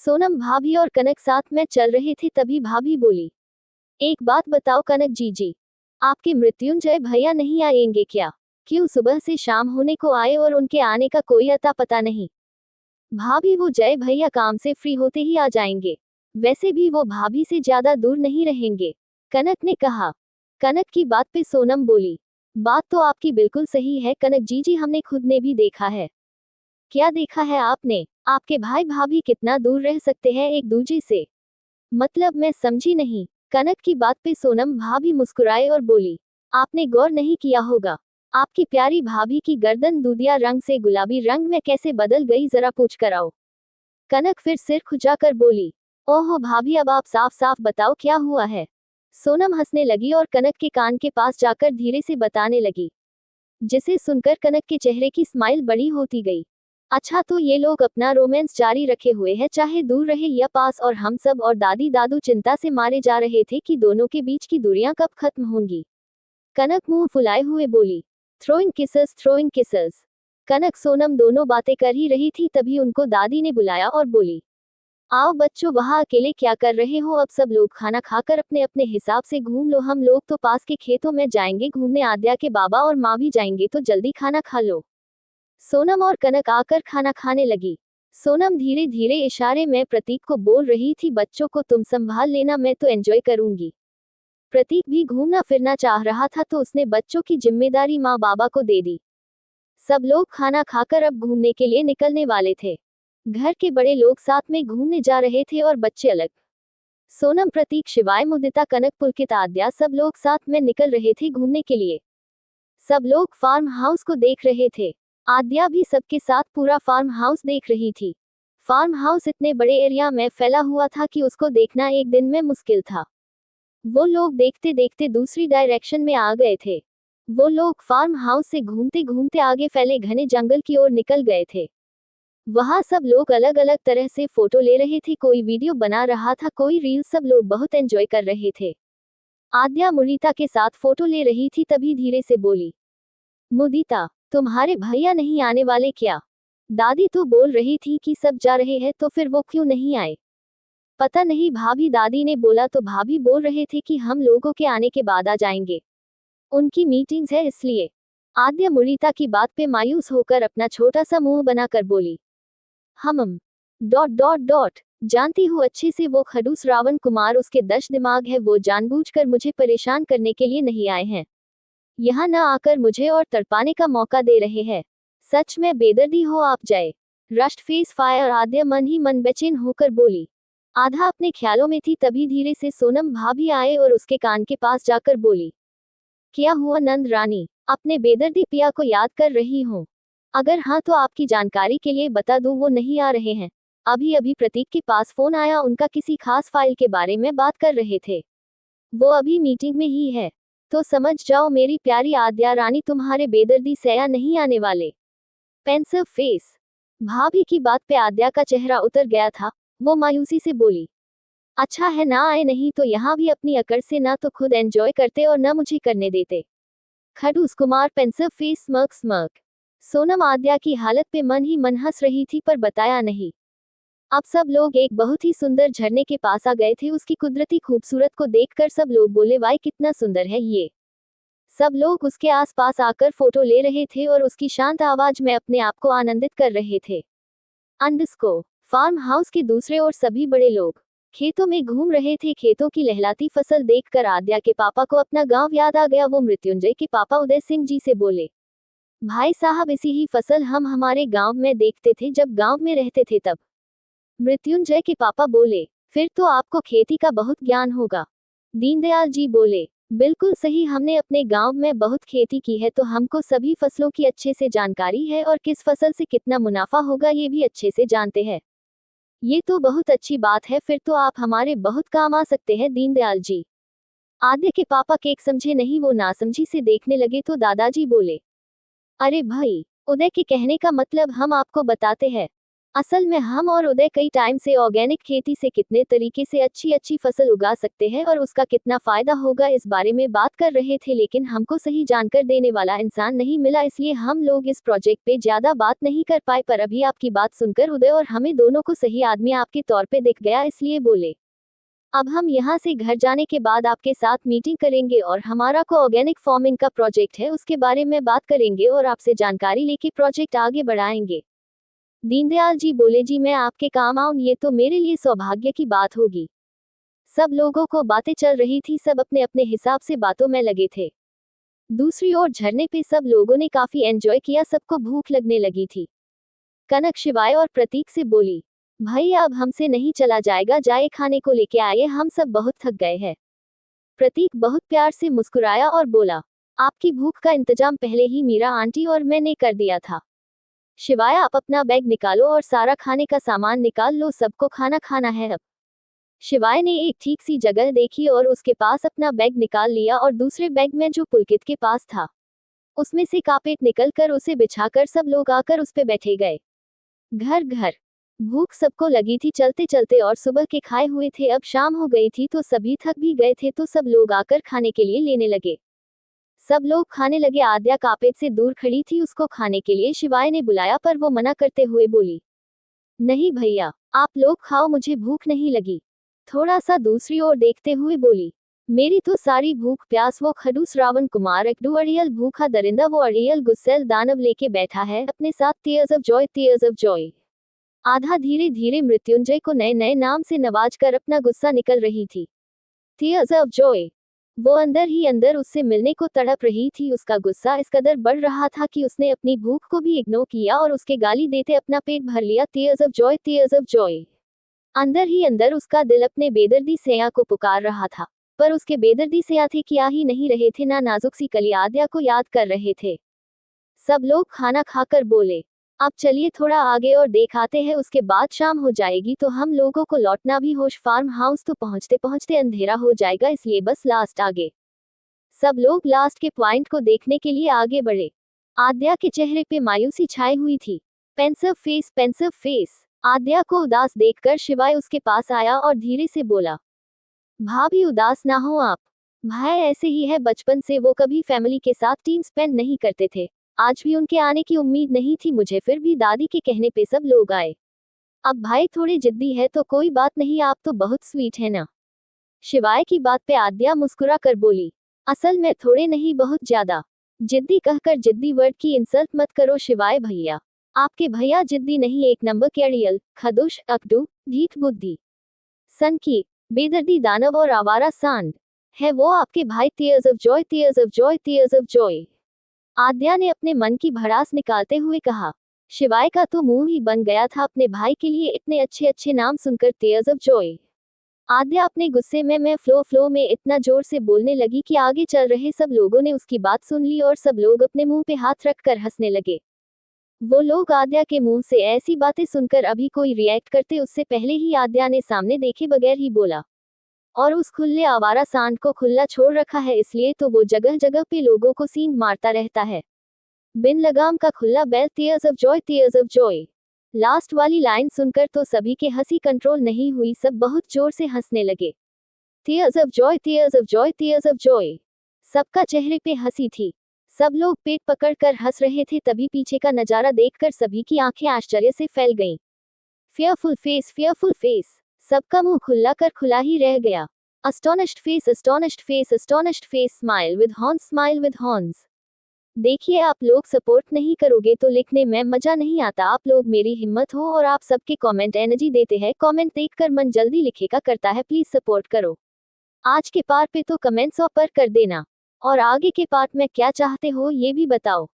सोनम भाभी और कनक साथ में चल रहे थे, तभी भाभी बोली, एक बात बताओ कनक जीजी, आपके मृत्युंजय भैया नहीं आएंगे क्या? क्यों सुबह से शाम होने को आए और उनके आने का कोई अता पता नहीं। भाभी वो जय भैया काम से फ्री होते ही आ जाएंगे, वैसे भी वो भाभी से ज्यादा दूर नहीं रहेंगे, कनक ने कहा। कनक की बात पे सोनम बोली, बात तो आपकी बिल्कुल सही है कनक जीजी, हमने खुद ने भी देखा है। क्या देखा है आपने? आपके भाई भाभी कितना दूर रह सकते हैं एक दूजे से? मतलब मैं समझी नहीं। कनक की बात पे सोनम भाभी मुस्कुराए और बोली, आपने गौर नहीं किया होगा, आपकी प्यारी भाभी की गर्दन दूधिया रंग से गुलाबी रंग में कैसे बदल गई, जरा पूछ कर आओ। कनक फिर सिर खुजाकर बोली, ओहो भाभी, अब आप साफ साफ बताओ क्या हुआ है। सोनम हंसने लगी और कनक के कान के पास जाकर धीरे से बताने लगी, जिसे सुनकर कनक के चेहरे की स्माइल बड़ी होती गई। अच्छा, तो ये लोग अपना रोमांस जारी रखे हुए हैं, चाहे दूर रहे या पास, और हम सब और दादी दादू चिंता से मारे जा रहे थे कि दोनों के बीच की दूरियां कब खत्म होंगी। कनक मुंह फुलाए हुए बोली, थ्रोइंग किसेस थ्रोइंग किसेस। कनक सोनम दोनों बातें कर ही रही थी, तभी उनको दादी ने बुलाया और बोली, आओ बच्चों, वहाँ अकेले क्या कर रहे हो, अब सब लोग खाना खाकर अपने अपने हिसाब से घूम लो, हम लोग तो पास के खेतों में जाएंगे घूमने, आद्या के बाबा और माँ भी जाएंगे, तो जल्दी खाना खा लो। सोनम और कनक आकर खाना खाने लगी। सोनम धीरे धीरे इशारे में प्रतीक को बोल रही थी, बच्चों को तुम संभाल लेना, मैं तो एंजॉय करूंगी। प्रतीक भी घूमना फिरना चाह रहा था, तो उसने बच्चों की जिम्मेदारी माँ बाबा को दे दी। सब लोग खाना खाकर अब घूमने के लिए निकलने वाले थे। घर के बड़े लोग साथ में घूमने जा रहे थे और बच्चे अलग। सोनम, प्रतीक, शिवाय, मुदिता, कनक, पुलकित, आद्या सब लोग साथ में निकल रहे थे घूमने के लिए। सब लोग फार्म हाउस को देख रहे थे। आद्या भी सबके साथ पूरा फार्म हाउस देख रही थी। फार्म हाउस इतने बड़े एरिया में फैला हुआ था कि उसको देखना एक दिन में मुश्किल था। वो लोग देखते देखते दूसरी डायरेक्शन में आ गए थे। वो लोग फार्म हाउस से घूमते घूमते आगे फैले घने जंगल की ओर निकल गए थे। वहाँ सब लोग अलग अलग तरह से फोटो ले रहे थे, कोई वीडियो बना रहा था, कोई रील, सब लोग बहुत एंजॉय कर रहे थे। आद्या मुदिता के साथ फोटो ले रही थी, तभी धीरे से बोली, मुदिता, तुम्हारे भैया नहीं आने वाले क्या? दादी तो बोल रही थी कि सब जा रहे हैं, तो फिर वो क्यों नहीं आए? पता नहीं भाभी, दादी ने बोला तो भाभी बोल रहे थे कि हम लोगों के आने के बाद आ जाएंगे, उनकी मीटिंग्स है इसलिए। आद्या मुदिता की बात पे मायूस होकर अपना छोटा सा मुंह बनाकर बोली, हम डॉट डॉट डॉट जानती हूँ अच्छे से, वो खड़ूस रावण कुमार, उसके दश दिमाग है, वो जानबूझकर मुझे परेशान करने के लिए नहीं आए हैं, यहाँ न आकर मुझे और तड़पाने का मौका दे रहे हैं। सच में बेदर्दी हो आप जय। Rust face fire. आद्या मन ही मन बेचैन होकर बोली। आधा अपने ख्यालों में थी, तभी धीरे से सोनम भाभी आए और उसके कान के पास जाकर बोली, क्या हुआ नंद रानी, अपने बेदर्दी पिया को याद कर रही हो? अगर हाँ तो आपकी जानकारी के लिए बता दूं, वो नहीं आ रहे हैं। अभी अभी प्रतीक के पास फोन आया, उनका किसी खास फाइल के बारे में बात कर रहे थे, वो अभी मीटिंग में ही है। तो समझ जाओ मेरी प्यारी आद्या रानी, तुम्हारे बेदर्दी सया नहीं आने वाले। Pensive face. भाभी की बात पे आद्या का चेहरा उतर गया था। वो मायूसी से बोली, अच्छा है ना आए, नहीं तो यहाँ भी अपनी अकड़ से ना तो खुद एंजॉय करते और न मुझे करने देते। खड़ूस Kumar. Pensive face. Smirk smirk. Sonam Aadya की हालत पे मन ही मन हंस रही थी, पर बताया नहीं। अब सब लोग एक बहुत ही सुंदर झरने के पास आ गए थे। उसकी कुदरती खूबसूरत को देखकर सब लोग बोले, वाह कितना सुंदर है ये। सब लोग उसके आसपास आकर फोटो ले रहे थे और उसकी शांत आवाज में अपने आप को आनंदित कर रहे थे। अंडस्को। फार्म हाउस के दूसरे ओर सभी बड़े लोग खेतों में घूम रहे थे। खेतों की लहलाती फसल देखकर आद्या के पापा को अपना गांव याद आ गया। वो मृत्युंजय के पापा उदय सिंह जी से बोले, भाई साहब, ऐसी ही फसल हम हमारे गांव में देखते थे जब गांव में रहते थे तब। मृत्युंजय के पापा बोले, फिर तो आपको खेती का बहुत ज्ञान होगा। दीनदयाल जी बोले, बिल्कुल सही, हमने अपने गांव में बहुत खेती की है, तो हमको सभी फसलों की अच्छे से जानकारी है और किस फसल से कितना मुनाफा होगा ये भी अच्छे से जानते हैं। ये तो बहुत अच्छी बात है, फिर तो आप हमारे बहुत काम आ सकते हैं दीनदयाल जी। आद्य के पापा केक समझे नहीं, वो नासमझी से देखने लगे, तो दादाजी बोले, अरे भाई, उदय के कहने का मतलब हम आपको बताते हैं। असल में हम और उदय कई टाइम से ऑर्गेनिक खेती से कितने तरीके से अच्छी अच्छी फसल उगा सकते हैं और उसका कितना फायदा होगा इस बारे में बात कर रहे थे, लेकिन हमको सही जानकर देने वाला इंसान नहीं मिला, इसलिए हम लोग इस प्रोजेक्ट पे ज्यादा बात नहीं कर पाए। पर अभी आपकी बात सुनकर उदय और हमें दोनों को सही आदमी आपके तौर पे दिख गया, इसलिए बोले अब हम यहाँ से घर जाने के बाद आपके साथ मीटिंग करेंगे और हमारा को ऑर्गेनिक फार्मिंग का प्रोजेक्ट है उसके बारे में बात करेंगे और आपसे जानकारी लेके प्रोजेक्ट आगे बढ़ाएंगे। दीनदयाल जी बोले, जी मैं आपके काम आऊं ये तो मेरे लिए सौभाग्य की बात होगी। सब लोगों को बातें चल रही थी, सब अपने अपने हिसाब से बातों में लगे थे। दूसरी ओर झरने पे सब लोगों ने काफी एंजॉय किया, सबको भूख लगने लगी थी। कनक शिवाय और प्रतीक से बोली, भैया अब हमसे नहीं चला जाएगा, जाए खाने को लेके आए, हम सब बहुत थक गए हैं। प्रतीक बहुत प्यार से मुस्कुराया और बोला, आपकी भूख का इंतजाम पहले ही मीरा आंटी और मैंने कर दिया था। शिवाय आप अपना बैग निकालो और सारा खाने का सामान निकाल लो, सबको खाना खाना है अब। शिवाय ने एक ठीक सी जगह देखी और उसके पास अपना बैग निकाल लिया और दूसरे बैग में जो पुलकित के पास था उसमें से कारपेट निकल कर उसे बिछाकर सब लोग आकर उस पे बैठे गए। घर घर भूख सबको लगी थी चलते चलते और सुबह के खाए हुए थे, अब शाम हो गई थी तो सभी थक भी गए थे, तो सब लोग आकर खाने के लिए लेने लगे। सब लोग खाने लगे। आद्या कारपेट से दूर खड़ी थी, उसको खाने के लिए शिवाय ने बुलाया पर वो मना करते हुए बोली, नहीं भैया आप लोग खाओ, मुझे भूख नहीं लगी। थोड़ा सा दूसरी ओर देखते हुए बोली, मेरी तो सारी भूख प्यास वो खडूस रावण कुमार एकडू अड़ियल भूखा दरिंदा वो अड़ियल गुस्सेल दानव लेके बैठा है अपने साथ, tears of joy tears of Joy. आधा धीरे धीरे मृत्युंजय को नए नए नाम से नवाज कर अपना गुस्सा निकल रही थी। Tears of Joy. वो अंदर ही अंदर उससे मिलने को तड़प रही थी, उसका गुस्सा इस कदर बढ़ रहा था कि उसने अपनी भूख को भी इग्नोर किया और उसके गाली देते अपना पेट भर लिया। Tears of joy tears of Joy. अंदर ही अंदर उसका दिल अपने बेदर्दी सैया को पुकार रहा था, पर उसके बेदर्दी सैया थे कि आ ही नहीं रहे थे, ना नाजुक सी कली आद्या को याद कर रहे थे। सब लोग खाना खाकर बोले, अब चलिए थोड़ा आगे और देख आते हैं, उसके बाद शाम हो जाएगी तो हम लोगों को लौटना भी होश फार्म हाउस तो पहुंचते पहुंचते अंधेरा हो जाएगा, इसलिए बस लास्ट आगे। सब लोग लास्ट के पॉइंट को देखने के लिए आगे बढ़े। आद्या के चेहरे पे मायूसी छाई हुई थी, पेंसिव फेस पेंसिव फेस। आद्या को उदास देखकर शिवाय उसके पास आया और धीरे से बोला, भाभी उदास ना हो आप, भाई ऐसे ही है, बचपन से वो कभी फैमिली के साथ टाइम स्पेंड नहीं करते थे, आज भी उनके आने की उम्मीद नहीं थी मुझे, फिर भी दादी के कहने पे सब लोग आए। अब भाई थोड़े जिद्दी है तो कोई बात नहीं, आप तो बहुत स्वीट है ना। शिवाय की बात पे आद्या मुस्कुरा कर बोली, असल में थोड़े नहीं बहुत ज्यादा। जिद्दी कहकर जिद्दी वर्ड की इंसल्ट मत करो शिवाय भैया, आपके भैया जिद्दी नहीं, एक नंबर के अड़ियल खदुश अकड़ू ढीठ बुद्धि सन की बेदर्दी दानव और आवारा सांड है वो आपके भाई। Tears of joy tears of joy tears of joy. Aadya ने अपने मन की भड़ास निकालते हुए कहा। शिवाय का तो मुंह ही बन गया था अपने भाई के लिए इतने अच्छे अच्छे नाम सुनकर, टीयर्स ऑफ जॉय। आद्या अपने गुस्से में फ्लो में इतना जोर से बोलने लगी कि आगे चल रहे सब लोगों ने उसकी बात सुन ली और सब लोग अपने मुंह पे हाथ रखकर हंसने लगे। वो लोग आद्या के मुंह से ऐसी बातें सुनकर अभी कोई रिएक्ट करते उससे पहले ही आद्या ने सामने देखे बगैर ही बोला, और उस खुले आवारा सांड को खुला छोड़ रखा है इसलिए तो वो जगह जगह पे लोगों को सींग मारता रहता है। बिन लगाम का खुला बैल, tears of joy tears of Joy. Last वाली लाइन सुनकर तो सभी के हंसी कंट्रोल नहीं हुई, सब बहुत जोर से हंसने लगे। Tears of joy tears of joy tears of Joy. सबका चेहरे पे हंसी थी, सब लोग पेट पकड़कर हंस रहे थे। तभी पीछे का नजारा देखकर सभी की आंखें आश्चर्य से फैल गईं। फेयरफुल फेस, सबका मुंह खुला कर खुला ही रह गया। Astonished face astonished face astonished face, smile with horns. देखिए आप लोग सपोर्ट नहीं करोगे तो लिखने में मजा नहीं आता, आप लोग मेरी हिम्मत हो और आप सबके कमेंट एनर्जी देते हैं, कमेंट देखकर मन जल्दी लिखेगा करता है, प्लीज सपोर्ट करो। आज के पार्ट पे तो कमेंट्स पर कर देना, और आगे के पार्ट में क्या चाहते हो ये भी बताओ।